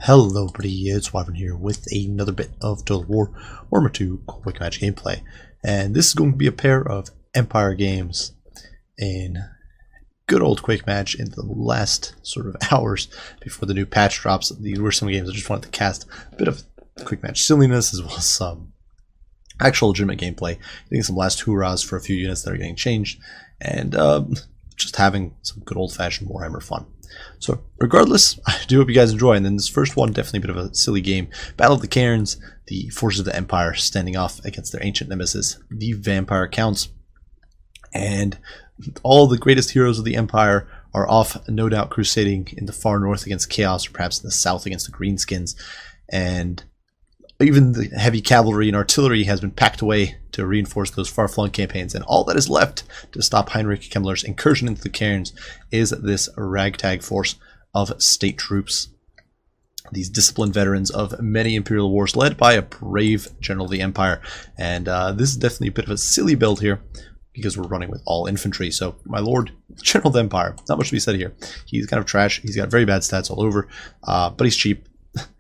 Hello everybody, it's Wyvern here with another bit of Total War Warhammer 2 Quick Match gameplay. And this is going to be a pair of Empire games in good old Quick Match in the last sort of hours before the new patch drops. These were some games I just wanted to cast a bit of Quick Match silliness as well as some actual legitimate gameplay. Getting some last hurrahs for a few units that are getting changed and just having some good old-fashioned Warhammer fun. So regardless, I do hope you guys enjoy. And then this first one, definitely a bit of a silly game. Battle of the Cairns, the forces of the Empire standing off against their ancient nemesis, the Vampire Counts. And all the greatest heroes of the Empire are off, no doubt, crusading in the far north against Chaos, or perhaps in the south against the Greenskins. And even the heavy cavalry and artillery has been packed away to reinforce those far-flung campaigns, and all that is left to stop Heinrich Kemmler's incursion into the Cairns is this ragtag force of state troops. These disciplined veterans of many imperial wars led by a brave general of the Empire. And this is definitely a bit of a silly build here because we're running with all infantry. So my lord, General of the Empire, not much to be said here. He's kind of trash. He's got very bad stats all over, but he's cheap.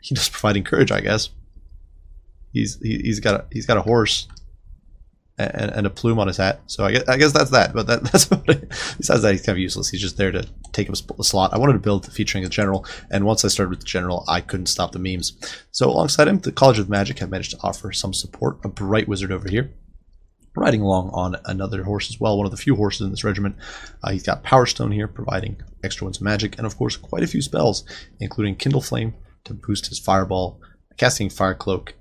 He does providing courage, I guess. He's got a horse and a plume on his hat, so I guess that's that. But that's about it. Besides that, he's kind of useless. He's just there to take up a slot. I wanted to build featuring a general, and once I started with the general, I couldn't stop the memes. So alongside him, the College of Magic have managed to offer some support. A bright wizard over here, riding along on another horse as well. One of the few horses in this regiment. He's got Power Stone here, providing extra ones of magic, and of course quite a few spells, including Kindle Flame to boost his fireball, casting Fire Cloak,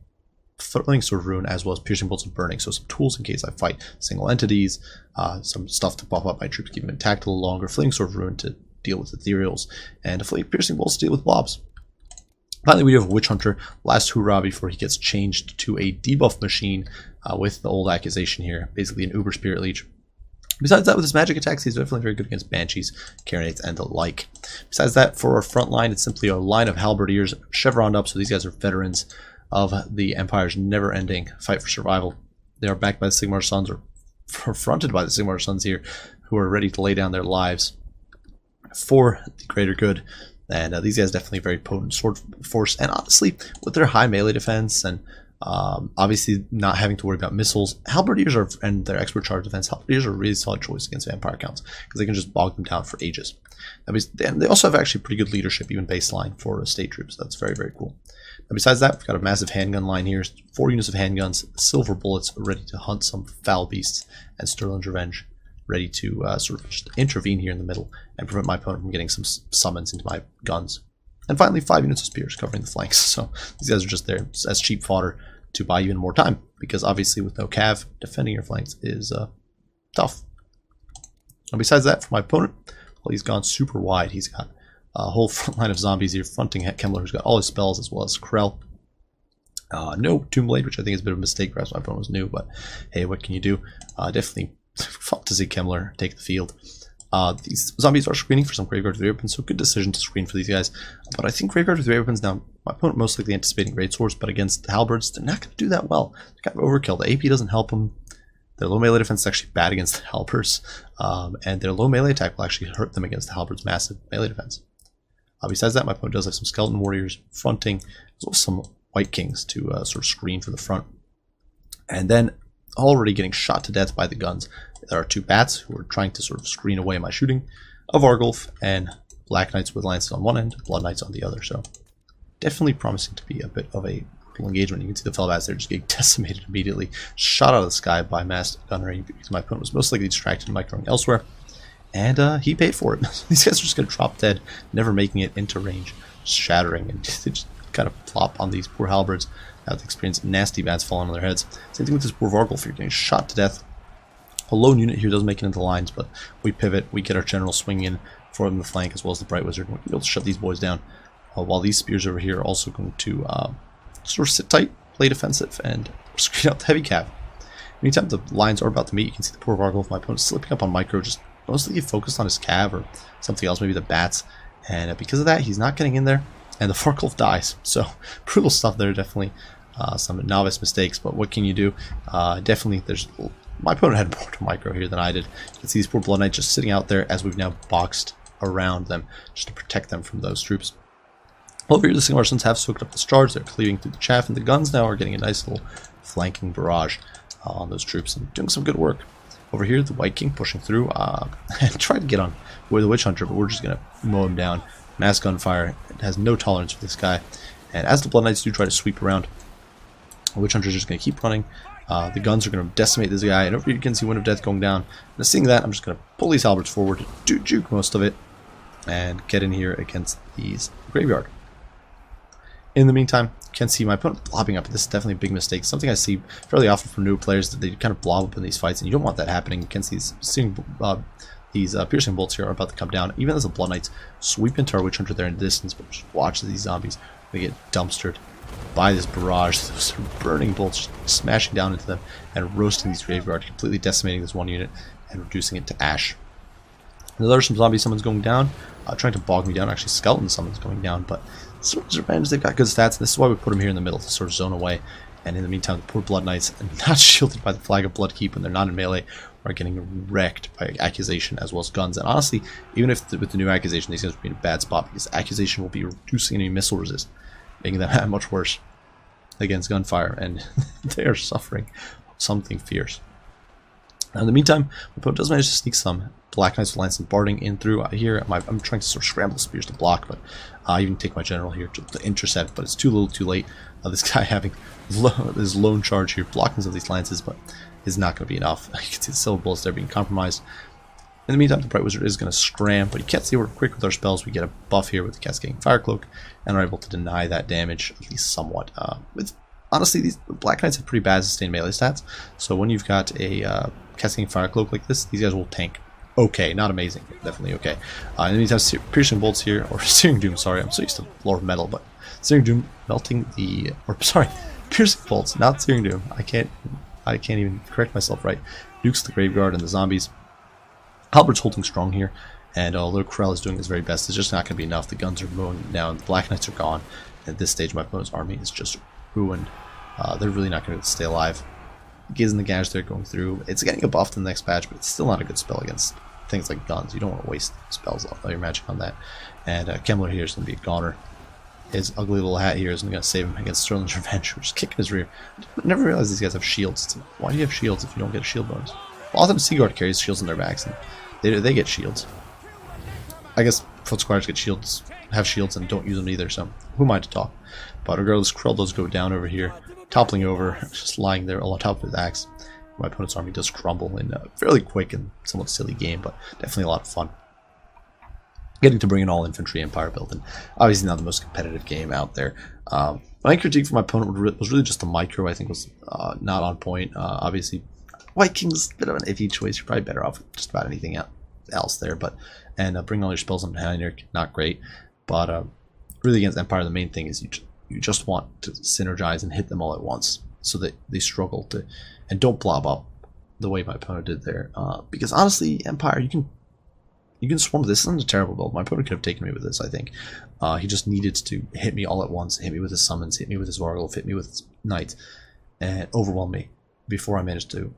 Flaming Sword Rune, as well as Piercing Bolts and Burning. So some tools in case I fight single entities, some stuff to buff up my troops, keep them intact a little longer, Flaming Sword Rune to deal with ethereals, and a Piercing Bolts to deal with blobs. Finally, we do have Witch Hunter, last hurrah before he gets changed to a debuff machine with the old accusation here, basically an Uber Spirit Leech. Besides that, with his magic attacks, he's definitely very good against Banshees, Carronates, and the like. Besides that, for our front line, it's simply a line of halberdiers chevroned up, so these guys are veterans of the Empire's never-ending fight for survival. They are backed by the Sigmar Sons, or fronted by the Sigmar Sons here, who are ready to lay down their lives for the greater good. And these guys definitely a very potent sword force. And honestly, with their high melee defense and obviously not having to worry about missiles, halberdiers and their expert charge defense, halberdiers are a really solid choice against Vampire Counts because they can just bog them down for ages. And they also have actually pretty good leadership, even baseline for state troops. That's very, very cool. And besides that, we've got a massive handgun line here. 4 units of handguns, silver bullets, ready to hunt some foul beasts, and Sterling's Revenge, ready to sort of just intervene here in the middle and prevent my opponent from getting some summons into my guns. And finally, 5 units of spears covering the flanks. So these guys are just there as cheap fodder to buy even more time, because obviously with no cav, defending your flanks is tough. And besides that, for my opponent, well, he's gone super wide. He's got a whole front line of zombies here, fronting Kemmler, who's got all his spells, as well as Krell. No Tomb Blade, which I think is a bit of a mistake. Perhaps my opponent was new, but hey, what can you do? Definitely fun to see Kemmler take the field. These zombies are screening for some Graveyard with Three Weapons, so good decision to screen for these guys. But I think Graveyard with Three Weapons, now, my opponent most likely anticipating Great Swords, but against the Halberds, they're not going to do that well. They're kind of overkill. The AP doesn't help them. Their low melee defense is actually bad against the Halberds, and their low melee attack will actually hurt them against the Halberds' massive melee defense. Besides that, my opponent does have some Skeleton Warriors fronting, as well as some White Kings to sort of screen for the front. And then, already getting shot to death by the guns, there are 2 Bats who are trying to sort of screen away my shooting, a Vargulf, and Black Knights with Lances on one end, Blood Knights on the other. So definitely promising to be a bit of a brutal engagement. You can see the fellow Bats there just getting decimated immediately, shot out of the sky by massed gunnery because my opponent was most likely distracted and microing elsewhere. And he paid for it. These guys are just going to drop dead, never making it into range, shattering, and they just kind of plop on these poor halberds. Now they experience nasty bats falling on their heads. Same thing with this poor Vargulf. You're getting shot to death. A lone unit here doesn't make it into lines, but we pivot. We get our general swinging in for them in the flank, as well as the Bright Wizard. We're going to be able to shut these boys down. While these spears over here are also going to sort of sit tight, play defensive, and screen out the heavy cav. Anytime the lines are about to meet, you can see the poor Vargulf, my opponent, slipping up on micro, just mostly focused on his cav or something else, maybe the bats, and because of that, he's not getting in there, and the Vargulf dies. So brutal stuff there, definitely some novice mistakes, but what can you do? Definitely, my opponent had more to micro here than I did. You can see these poor Blood Knights just sitting out there as we've now boxed around them just to protect them from those troops. Over here, the Sigmar Sons have soaked up this charge. They're cleaving through the chaff, and the guns now are getting a nice little flanking barrage on those troops and doing some good work. Over here, the White King pushing through and trying to get on with the Witch Hunter, but we're just going to mow him down. Mass gunfire. It has no tolerance for this guy. And as the Blood Knights do try to sweep around, the Witch Hunter is just going to keep running. The guns are going to decimate this guy, and over here you can see Wind of Death going down. And seeing that, I'm just going to pull these halberds forward, juke most of it, and get in here against these graveyard. In the meantime, you can see my opponent blobbing up. This is definitely a big mistake. Something I see fairly often from new players, that they kind of blob up in these fights, and you don't want that happening. You can see these piercing bolts here are about to come down. Even as the Blood Knights sweep into our Witch Hunter there in the distance, but just watch these zombies. They get dumpstered by this barrage. Those burning bolts smashing down into them and roasting these graveyard, completely decimating this one unit and reducing it to ash. And there are some zombie summons going down, trying to bog me down. Actually, skeleton summons going down, but Swords Revenge, they've got good stats, and this is why we put them here in the middle to sort of zone away. And in the meantime, the poor Blood Knights, not shielded by the Flag of Bloodkeep when they're not in melee, are getting wrecked by Accusation as well as guns. And honestly, even if with the new Accusation, these guys will be in a bad spot, because Accusation will be reducing any missile resist, making them much worse against gunfire, and they are suffering something fierce. Now, in the meantime, my opponent does manage to sneak some Black Knights with Lance and Barding in through here. I'm trying to sort of scramble spears to block, but I even take my general here to intercept, but it's too little too late. This guy having his lone charge here, blocking some of these lances, but is not going to be enough. You can see the silver bullets there being compromised. In the meantime, the Bright Wizard is going to scram, but you can't see we're quick with our spells. We get a buff here with the Cascading Fire Cloak, and are able to deny that damage, at least somewhat. Honestly, these Black Knights have pretty bad sustained melee stats, so when you've got a Cascading Fire Cloak like this, these guys will tank. Okay, not amazing, definitely okay. In the meantime, Piercing Bolts here, or Searing Doom, sorry, I'm so used to Lord of Metal, but Searing Doom melting the, or sorry, Piercing Bolts, not Searing Doom. I can't even correct myself right. Nukes the Graveyard and the zombies. Halberd's holding strong here, and although Corell is doing his very best, it's just not going to be enough. The guns are mowing down, the Black Knights are gone. At this stage, my opponent's army is just ruined. They're really not going to stay alive. Giz and the Gash there going through. It's getting a buff in the next patch, but it's still not a good spell against things like guns. You don't want to waste spells all your magic on that. And Kemmler here is going to be a goner. His ugly little hat here is going to save him against Sterling's Revenge, which is kicking his rear. I never realized these guys have shields. It's like, why do you have shields if you don't get a shield bonus? Well, often Seaguard carries shields on their backs, and they get shields. I guess Foot Squires get shields, have shields, and don't use them either, so who am I to talk? But regardless, Corell does go down over here, toppling over, just lying there on top of his axe. My opponent's army does crumble in a fairly quick and somewhat silly game, but definitely a lot of fun. Getting to bring an all-infantry Empire build, and obviously not the most competitive game out there. My critique for my opponent was really just the micro. I think was not on point. Obviously, White King's a bit of an iffy choice. You're probably better off with just about anything else there. But bring all your spells on Heinrich, not great. But really against Empire, the main thing is you just want to synergize and hit them all at once, so that they struggle to, and don't blob up the way my opponent did there. Because honestly, Empire, you can swarm. This isn't a terrible build. My opponent could have taken me with this, I think. He just needed to hit me all at once, hit me with his summons, hit me with his Vargulf, hit me with his Knight, and overwhelm me before I managed to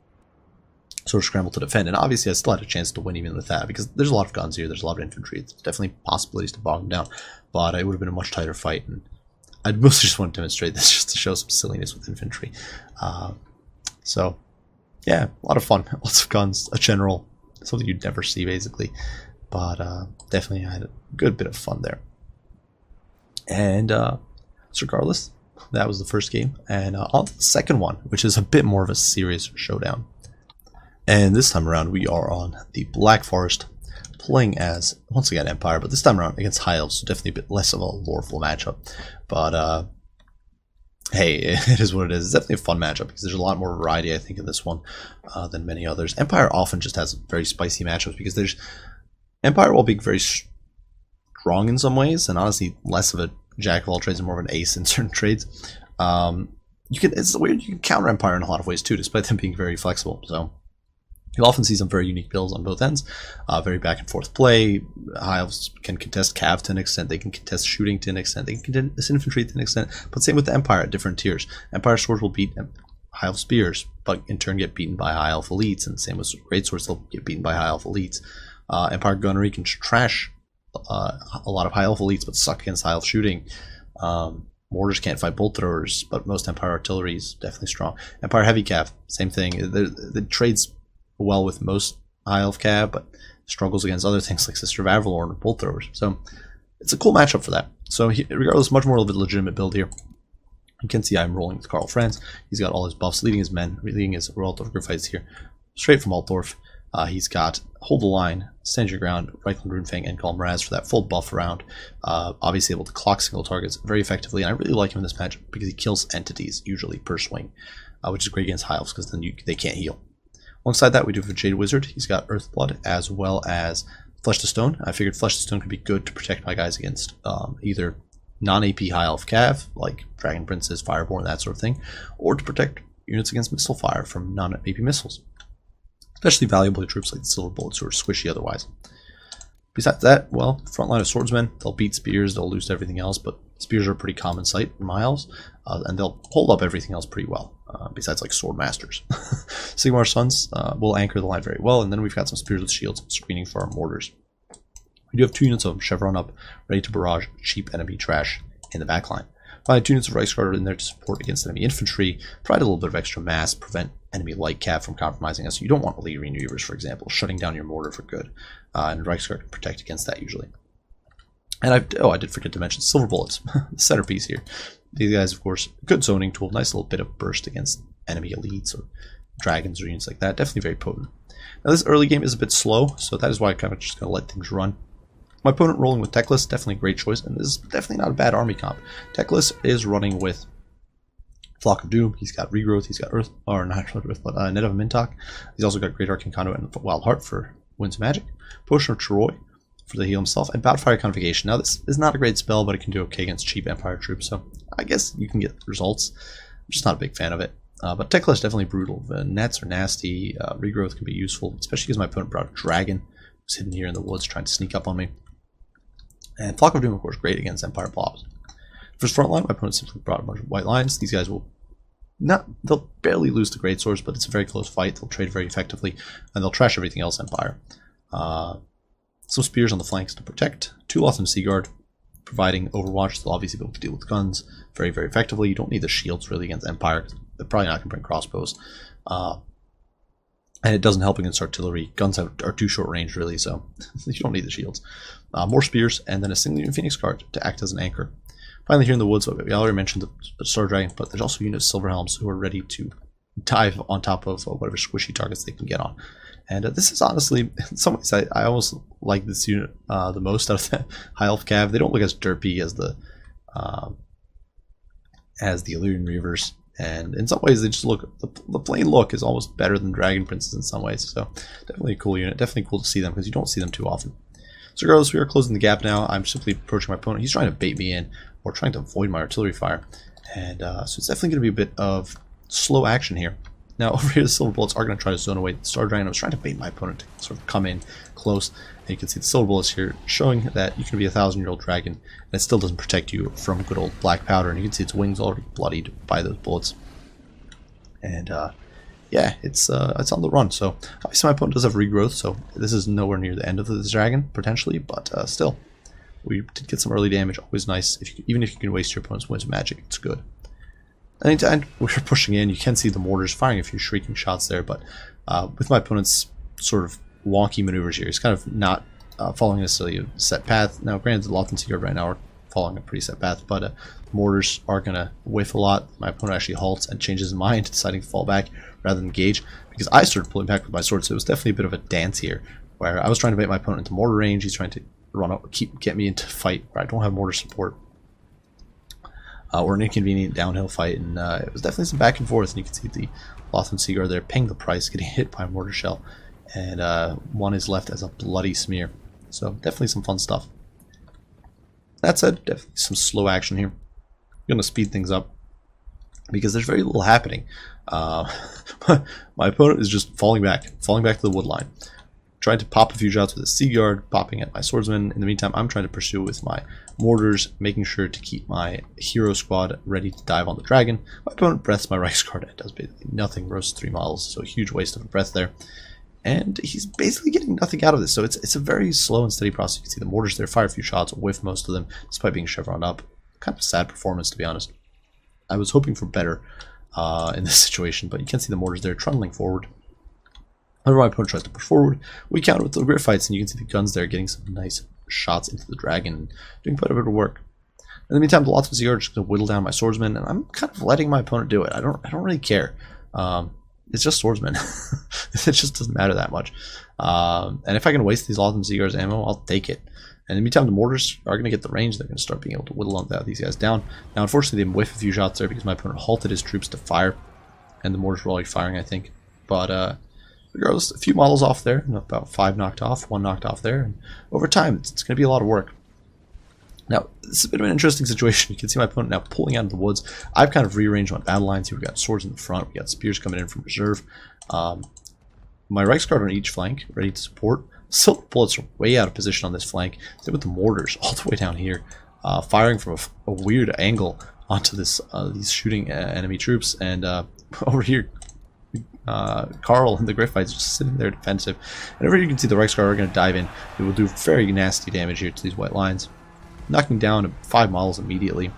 sort of scramble to defend. And obviously I still had a chance to win even with that, because there's a lot of guns here, there's a lot of infantry. It's definitely possibilities to bog them down, but it would have been a much tighter fight, and I'd mostly just want to demonstrate this just to show some silliness with infantry. So yeah, a lot of fun, lots of guns, a general, something you'd never see basically. But definitely I had a good bit of fun there. And regardless, that was the first game. And on to the second one, which is a bit more of a serious showdown. And this time around, we are on the Black Forest, playing as, once again, Empire, but this time around against High Elves, so definitely a bit less of a loreful matchup. But hey, it is what it is. It's definitely a fun matchup, because there's a lot more variety, I think, in this one than many others. Empire often just has very spicy matchups, because there's Empire, while being very strong in some ways, and honestly less of a jack of all trades and more of an ace in certain trades, it's weird, you can counter Empire in a lot of ways too, despite them being very flexible. So you'll often see some very unique builds on both ends, very back and forth play. High Elves can contest Cav to an extent, they can contest shooting to an extent, they can contest infantry to an extent, but same with the Empire at different tiers. Empire swords will beat High Elf spears, but in turn get beaten by High Elf elites, and same with great swords, they'll get beaten by High Elf elites. Empire gunnery can trash a lot of High Elf elites, but suck against High Elf shooting. Mortars can't fight bolt throwers, but most Empire artillery is definitely strong. Empire heavy cav, same thing. It trades well with most high elf cav, but struggles against other things like Sister of Avalorn or bolt throwers. So it's a cool matchup for that. So regardless, much more of a legitimate build here. You can see I'm rolling with Karl Franz. He's got all his buffs, leading his men, leading his Altdorf group fights here, straight from Altdorf. He's got Hold the Line, Stand Your Ground, Reichland Runefang, and Golem Raz for that full buff round. Obviously able to clock single targets very effectively, and I really like him in this match because he kills entities, usually per swing, which is great against high elves because then they can't heal. Alongside that, we do have a Jade Wizard. He's got Earthblood as well as Flesh to Stone. I figured Flesh to Stone could be good to protect my guys against either non-AP high elf cav, like Dragon Princes, Fireborn, that sort of thing, or to protect units against missile fire from non-AP missiles. Especially valuable to troops like the Silver Bullets who are squishy otherwise. Besides that, well, front line of swordsmen, they'll beat spears, they'll lose everything else, but spears are a pretty common sight in miles, and they'll hold up everything else pretty well, besides like sword masters. Sigmar Sons will anchor the line very well, and then we've got some spears with shields screening for our mortars. We do have 2 units of them, Chevron up, ready to barrage cheap enemy trash in the back line. Finally, 2 units of Reichsguard in there to support against enemy infantry, provide a little bit of extra mass, prevent enemy light cav from compromising us. You don't want Elite Reavers, for example, shutting down your mortar for good, and Reichsguard can protect against that usually. And I did forget to mention Silver Bullets, the centerpiece here. These guys, of course, good zoning tool, nice little bit of burst against enemy elites or dragons or units like that. Definitely very potent. Now this early game is a bit slow, so that is why I'm kind of just going to let things run. My opponent rolling with Teclis, definitely a great choice, and this is definitely not a bad army comp. Teclis is running with Flock of Doom, he's got Regrowth, he's got Earth, or not Earth, but Net of Mintok. He's also got Great Arcane Conduit and Wild Heart for Winds of Magic, Potion of Troy for the heal himself, and Boutfire Convocation. Now this is not a great spell, but it can do okay against cheap Empire troops, so I guess you can get results. I'm just not a big fan of it. But Teclis is definitely brutal. The nets are nasty, Regrowth can be useful, especially because my opponent brought a dragon who's hidden here in the woods trying to sneak up on me. And Flock of Doom, of course, great against Empire blobs. For his front line, my opponent simply brought a bunch of white lines. These guys they'll barely lose to great swords, but it's a very close fight. They'll trade very effectively, and they'll trash everything else Empire. Some spears on the flanks to protect. 2 Lothran Seaguard, providing Overwatch. They'll obviously be able to deal with guns very, very effectively. You don't need the shields really against Empire. They're probably not going to bring crossbows. And it doesn't help against artillery. Guns are too short range, really, so you don't need the shields. More spears, and then a single unit Phoenix Guard to act as an anchor. Finally, here in the woods, we already mentioned the Star Dragon, but there's also a unit of Silverhelms who are ready to dive on top of whatever squishy targets they can get on. And this is honestly, in some ways, I almost like this unit the most out of the High Elf Cav. They don't look as derpy as the Illyrian Reavers. And in some ways, they just look, the plain look is almost better than Dragon Princes in some ways. So definitely a cool unit. Definitely cool to see them because you don't see them too often. So regardless, we are closing the gap now. I'm simply approaching my opponent. He's trying to bait me in or trying to avoid my artillery fire. And so it's definitely going to be a bit of slow action here. Now over here, the Silver Bullets are going to try to zone away the Star Dragon. I was trying to bait my opponent to sort of come in close. And you can see the Silver Bullets here showing that you can be a 1,000-year-old dragon and it still doesn't protect you from good old black powder. And you can see its wings already bloodied by those bullets. And yeah, it's on the run. So obviously my opponent does have regrowth, so this is nowhere near the end of this dragon potentially, but still, we did get some early damage. Always nice. Even if you can waste your opponent's Winds of Magic, it's good. Anytime we're pushing in, you can see the mortars firing a few shrieking shots there, but with my opponent's sort of wonky maneuvers here, he's kind of not following necessarily a set path. Now, granted, the Lothran Seaguard right now are following a pretty set path, but mortars are going to whiff a lot. My opponent actually halts and changes his mind, deciding to fall back rather than engage, because I started pulling back with my sword, so it was definitely a bit of a dance here, where I was trying to bait my opponent into mortar range. He's trying to run up, get me into fight where I don't have mortar support, or an inconvenient downhill fight, and it was definitely some back and forth, and you can see the Lothran Seaguard there paying the price, getting hit by a mortar shell, and one is left as a bloody smear. So definitely some fun stuff. That said, definitely some slow action here. I'm going to speed things up because there's very little happening. My opponent is just falling back to the wood line, trying to pop a few shots with his Sea Guard, popping at my swordsman. In the meantime, I'm trying to pursue with my mortars, making sure to keep my hero squad ready to dive on the dragon. My opponent breaths my Reichsguard and does basically nothing, roasts 3 models, so a huge waste of a breath there. And he's basically getting nothing out of this, so it's a very slow and steady process. You can see the mortars there fire a few shots, whiff most of them, despite being chevroned up. kind of a sad performance, to be honest. I was hoping for better in this situation, but you can see the mortars there trundling forward. Whenever my opponent tries to push forward, we counter with the grit fights, and you can see the guns there getting some nice shots into the dragon and doing quite a bit of work. In the meantime, the lots of CR just going to whittle down my swordsman, and I'm kind of letting my opponent do it. I don't really care. It's just swordsman. It just doesn't matter that much. And if I can waste these Lotham Seaguar's ammo, I'll take it. And in the meantime, the mortars are going to get the range. They're going to start being able to whittle on these guys down. Now, unfortunately, they whiff a few shots there because my opponent halted his troops to fire. And the mortars were already firing, I think. But regardless, a few models off there. About 5 knocked off, 1 knocked off there. And over time, it's going to be a lot of work. Now, this is a bit of an interesting situation. You can see my opponent now pulling out of the woods. I've kind of rearranged my battle lines here. We've got swords in the front. We've got spears coming in from reserve. My Reichsguard on each flank, ready to support. Silver bullets are way out of position on this flank. Same with the mortars all the way down here, firing from a weird angle onto this these shooting enemy troops. And over here, Carl and the Griffites are just sitting there defensive. And over here you can see the Reichsguard are going to dive in. It will do very nasty damage here to these white lines, knocking down 5 models immediately,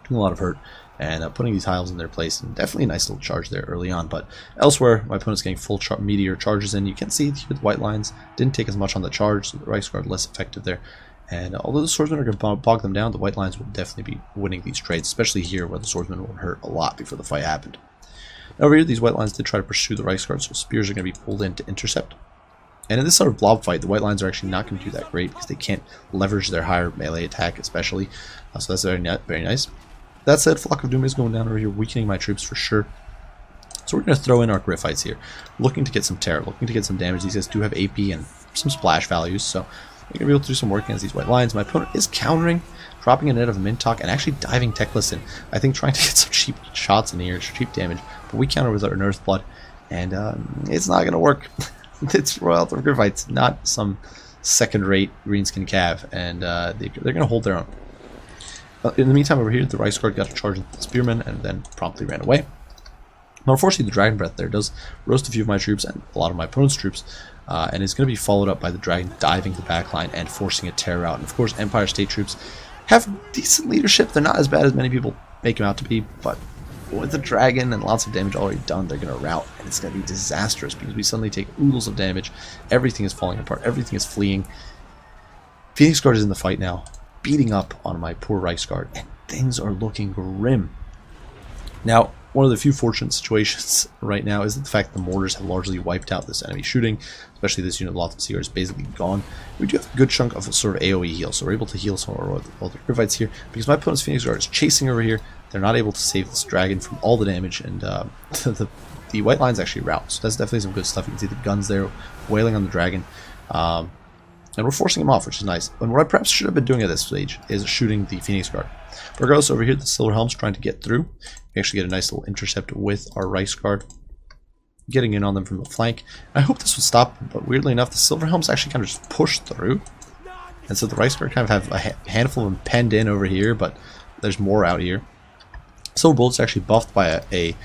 doing a lot of hurt, and putting these hiles in their place. And definitely a nice little charge there early on. But elsewhere, my opponent's getting full meteor charges in. You can see here the white lines didn't take as much on the charge, so the Reichsguard less effective there. And although the swordsmen are going to bog them down, the white lines will definitely be winning these trades, especially here where the swordsmen will hurt a lot before the fight happened. Over here, these white lines did try to pursue the Reichsguard, so spears are going to be pulled in to intercept. And in this sort of blob fight, the white lines are actually not going to do that great because they can't leverage their higher melee attack, especially. So that's very nice. That said, Flock of Doom is going down over here, weakening my troops for sure. So we're going to throw in our Griffites here, looking to get some terror, looking to get some damage. These guys do have AP and some splash values, so we're going to be able to do some work against these white lines. My opponent is countering, dropping a net of Mintok, and actually diving Techless in. I think trying to get some cheap shots in here, cheap damage, but we counter with our Unearthed Blood, and it's not going to work. It's Royal Elf Griffites, not some second-rate greenskin cav, and they're going to hold their own. In the meantime, over here, the Reichsguard got a charge into the Spearmen and then promptly ran away. Now, unfortunately, the Dragon Breath there does roast a few of my troops and a lot of my opponent's troops, and is going to be followed up by the Dragon diving the backline and forcing a terror out. And of course, Empire State troops have decent leadership. They're not as bad as many people make them out to be, but with the Dragon and lots of damage already done, they're going to rout, and it's going to be disastrous because we suddenly take oodles of damage. Everything is falling apart. Everything is fleeing. Phoenix Guard is in the fight now, beating up on my poor Reichsguard, and things are looking grim. Now, one of the few fortunate situations right now is the fact that the mortars have largely wiped out this enemy shooting, especially this unit of Lotham Seaguard is basically gone. We do have a good chunk of sort of AoE heal, so we're able to heal some of our other Griffites here, because my opponent's Phoenix Guard is chasing over here. They're not able to save this dragon from all the damage, and the white lines actually rout, so that's definitely some good stuff. You can see the guns there wailing on the dragon. And we're forcing him off, which is nice. And what I perhaps should have been doing at this stage is shooting the Phoenix Guard. But regardless, over here, the Silver Helm's trying to get through. We actually get a nice little intercept with our Reichsguard, getting in on them from the flank. I hope this would stop, but weirdly enough, the Silver Helms actually kind of just pushed through. And so the Reichsguard kind of have a handful of them penned in over here, but there's more out here. Silver Bullet's actually buffed by a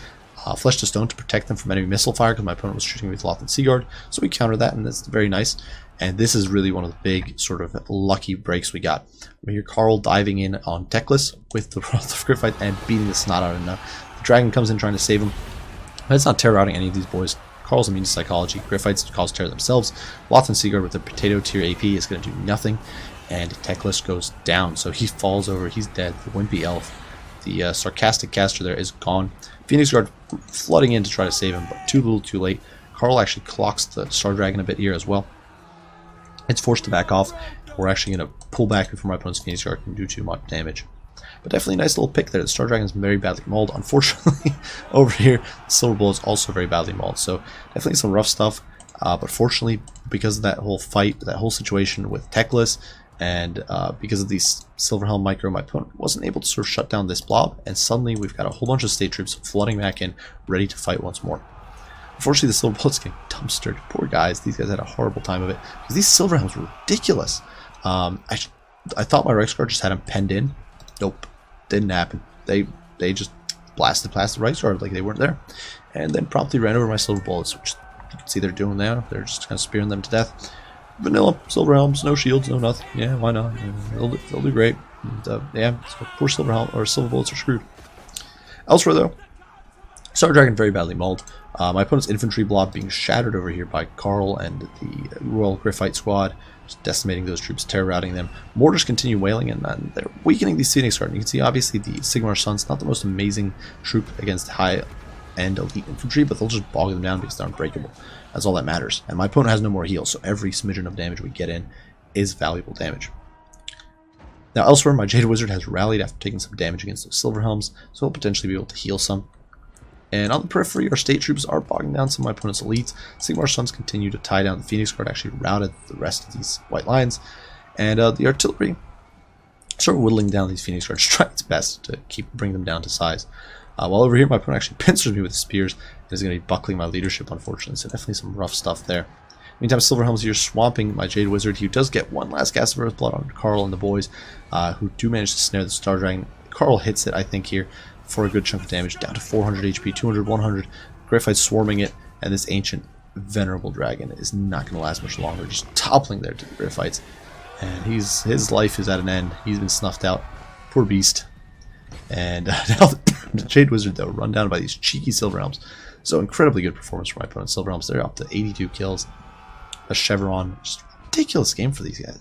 Flesh to Stone to protect them from enemy missile fire because my opponent was shooting with Lotham Seaguard. So we counter that, and that's very nice. And this is really one of the big sort of lucky breaks we got. We hear Carl diving in on Techless with the Griffite and beating the snot out of him. The dragon comes in trying to save him. But it's not terror routing any of these boys. Carl's immune to psychology. Griffites cause terror themselves. Lotham Seaguard with the potato tier AP is going to do nothing. And Techless goes down. So he falls over. He's dead. The Wimpy Elf, the sarcastic caster there, is gone. Phoenix Guard flooding in to try to save him, but too little too late. Carl actually clocks the Star Dragon a bit here as well. It's forced to back off. We're actually going to pull back before my opponent's Phoenix Guard can do too much damage. But definitely a nice little pick there. The Star Dragon is very badly mauled. Unfortunately, over here, the Silver Bull is also very badly mauled. So definitely some rough stuff. But fortunately, because of that whole fight, that whole situation with Techless, and because of these Silver Helm micro, my opponent wasn't able to sort of shut down this blob. And suddenly we've got a whole bunch of state troops flooding back in, ready to fight once more. Unfortunately, the Silver Bullet's getting dumpstered. Poor guys. These guys had a horrible time of it. Because these Silver Helms were ridiculous. I thought my Reichsguard just had them penned in. Nope. Didn't happen. They just blasted past the Reichsguard like they weren't there. And then promptly ran over my Silver Bullets, which you can see they're doing now. They're just kind of spearing them to death. Vanilla Silver Helms, no shields, no nothing. Yeah, why not? They'll do great. And, yeah, so poor silver bullets are screwed. Elsewhere, though, Star Dragon very badly mauled. My opponent's infantry blob being shattered over here by Carl and the Royal Griffite squad, just decimating those troops, terror routing them. Mortars continue wailing, and they're weakening these Phoenix Guard. And you can see, obviously, the Sigmar Sun's not the most amazing troop against high-end elite infantry, but they'll just bog them down because they're unbreakable. That's all that matters. And my opponent has no more heals, so every smidgen of damage we get in is valuable damage. Now, elsewhere, my Jade Wizard has rallied after taking some damage against those Silver Helms, so he'll potentially be able to heal some. And on the periphery, our state troops are bogging down some of my opponent's elites. Sigmar Suns continue to tie down the Phoenix Guard, actually routed the rest of these white lines. And the artillery sort of whittling down these Phoenix Guards, trying its best to bring them down to size. While over here, my opponent actually pincers me with spears and is going to be buckling my leadership, unfortunately. So definitely some rough stuff there. Meantime, Silver Helm's here swamping my Jade Wizard. He does get one last gasp of Earth Blood on Carl and the boys, who do manage to snare the Star Dragon. Carl hits it, I think, here for a good chunk of damage, down to 400 HP, 200, 100. Griffite swarming it, and this ancient venerable dragon is not going to last much longer, just toppling there to the Griffites. And his life is at an end. He's been snuffed out. Poor beast. And now the Jade Wizard, though, run down by these cheeky Silver Helms. So incredibly good performance from my opponent. Silver Helms, they're up to 82 kills. A chevron, just ridiculous game for these guys.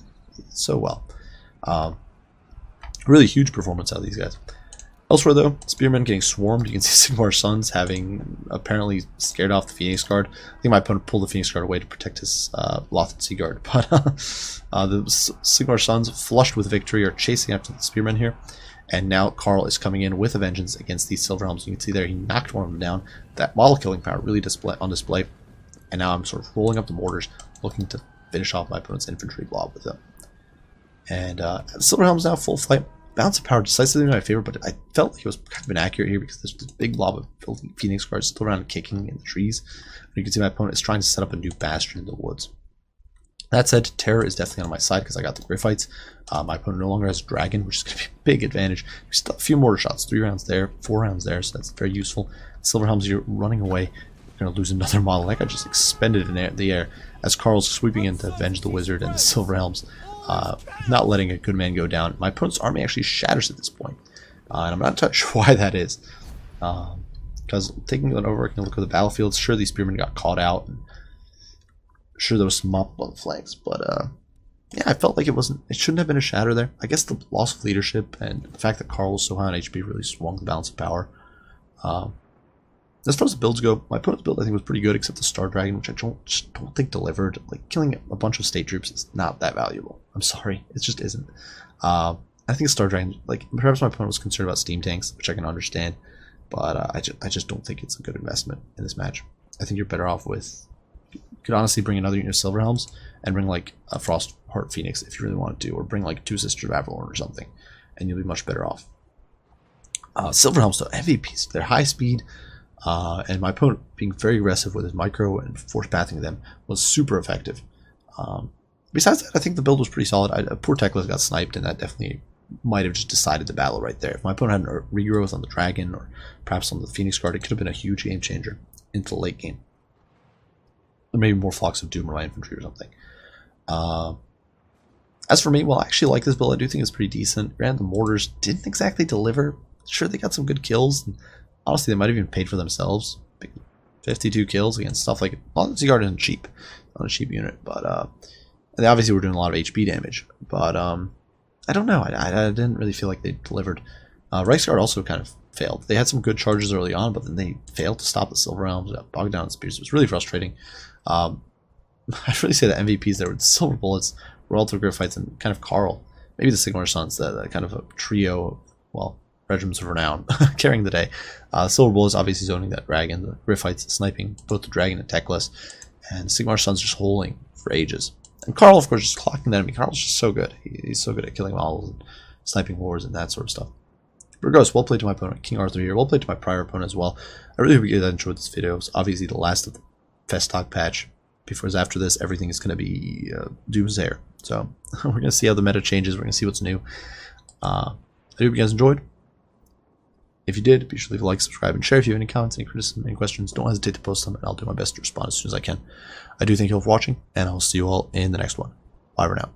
So well. Really huge performance out of these guys. Elsewhere, though, Spearmen getting swarmed. You can see Sigmar Suns having apparently scared off the Phoenix Guard. I think my opponent pulled the Phoenix Guard away to protect his Lothan Sea Guard. But the Sigmar Suns, flushed with victory, are chasing after the Spearmen here. And now Carl is coming in with a vengeance against these Silver Helms. You can see there he knocked one of them down. That model killing power really on display. And now I'm sort of rolling up the mortars, looking to finish off my opponent's infantry blob with them. And Silver Helm's now full flight. Balance of power decisively in my favor, but I felt like it was kind of inaccurate here because there's this big blob of filthy Phoenix Guards still around kicking in the trees. And you can see my opponent is trying to set up a new bastion in the woods. That said, terror is definitely on my side because I got the Griffites. My opponent no longer has a dragon, which is going to be a big advantage. We still have a few mortar shots, 3 rounds there, 4 rounds there, so that's very useful. Silver Helms here running away. We're going to lose another model. That guy just expended in the air as Carl's sweeping in to avenge the Wizard and the Silver Helms. Not letting a good man go down. My opponent's army actually shatters at this point. And I'm not entirely sure why that is. Because taking an overworking look at the battlefield, sure these spearmen got caught out. And sure there was some mop on the flanks. But yeah, I felt like it shouldn't have been a shatter there. I guess the loss of leadership and the fact that Carl was so high on HP really swung the balance of power. As far as the builds go, my opponent's build I think was pretty good, except the Star Dragon, which I just don't think delivered. Like, killing a bunch of state troops is not that valuable. I'm sorry, it just isn't. I think Star Dragon, like, perhaps my opponent was concerned about steam tanks, which I can understand, but I just don't think it's a good investment in this match. I think you're better off with, you could honestly bring another unit of Silver Helms and bring like a Frostheart Phoenix if you really wanted to, or bring like 2 Sisters of Avalon or something, and you'll be much better off. Silver Helms, though, MVPs, they're high speed. And my opponent being very aggressive with his micro and force pathing them was super effective. Besides that, I think the build was pretty solid. Poor Teclis got sniped, and that definitely might have just decided the battle right there. If my opponent had a regrowth on the Dragon or perhaps on the Phoenix Guard, it could have been a huge game changer into the late game. Or maybe more Flocks of Doom or my infantry or something. As for me, well, I actually like this build. I do think it's pretty decent. Granted, the mortars didn't exactly deliver. Sure, they got some good kills. And honestly, they might have even paid for themselves. 52 kills against stuff like Lothan Sea Guard isn't cheap, not a cheap unit, but they obviously were doing a lot of HP damage. But I don't know. I didn't really feel like they delivered. Reichsguard also kind of failed. They had some good charges early on, but then they failed to stop the Silver Helms. Got bogged down in spears. It was really frustrating. I'd really say the MVPs there were the Silver Bullets, Royalty Griffites, and kind of Carl. Maybe the Sigmar Suns, the kind of a trio of, well, regiments of renown carrying the day. Silver Bullets obviously zoning that dragon, the Griffites sniping both the dragon and Teclis, and Sigmar Suns just holding for ages. And Carl, of course, just clocking the enemy. Carl's just so good. He's so good at killing models and sniping wars and that sort of stuff. Regardless, well played to my opponent, King Arthur here. Well played to my prior opponent as well. I really hope you guys enjoyed this video. It's obviously the last of the Festock patch. Because after this, everything is going to be Doomsday. So we're going to see how the meta changes. We're going to see what's new. I hope you guys enjoyed. If you did, be sure to leave a like, subscribe, and share. If you have any comments, any criticism, any questions, don't hesitate to post them, and I'll do my best to respond as soon as I can. I do thank you all for watching, and I'll see you all in the next one. Bye for now.